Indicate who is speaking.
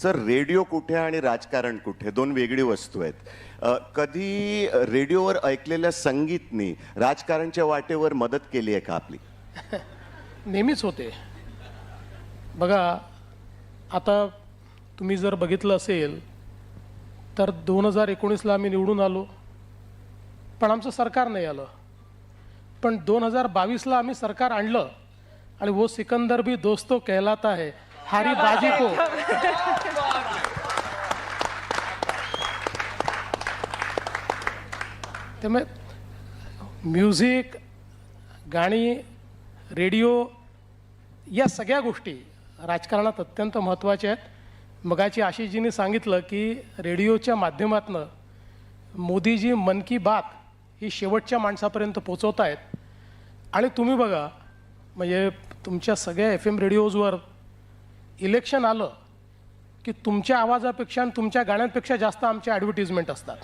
Speaker 1: Sir, radio कुठे आणि राजकारण कुठे, दोन वेगळी वस्तू आहेत. कधी रेडिओवर ऐकलेल्या संगीतनी राजकारणच्या वाटेवर मदत केली आहे का आपली?
Speaker 2: नेहमीच होते. बघा, आता तुम्ही जर बघितलं असेल तर 2019ला आम्ही निवडून आलो, पण आमचं सरकार नाही आलं. पण 2022ला आम्ही सरकार आणलं आणि वो सिकंदर भी दोस्तों कहलाता है, हारी बाजी को. त्यामुळे म्युझिक, गाणी, रेडिओ या सगळ्या गोष्टी राजकारणात अत्यंत महत्त्वाच्या आहेत. मगाची आशिषजींनी सांगितलं की रेडिओच्या माध्यमातून मोदीजी मन की बात ही शेवटच्या माणसापर्यंत पोचवत आहेत. आणि तुम्ही बघा, म्हणजे तुमच्या सगळ्या FM रेडिओजवर इलेक्शन आलं की तुमच्या आवाजापेक्षा आणि तुमच्या गाण्यांपेक्षा जास्त आमच्या ॲडव्हर्टिजमेंट असतात.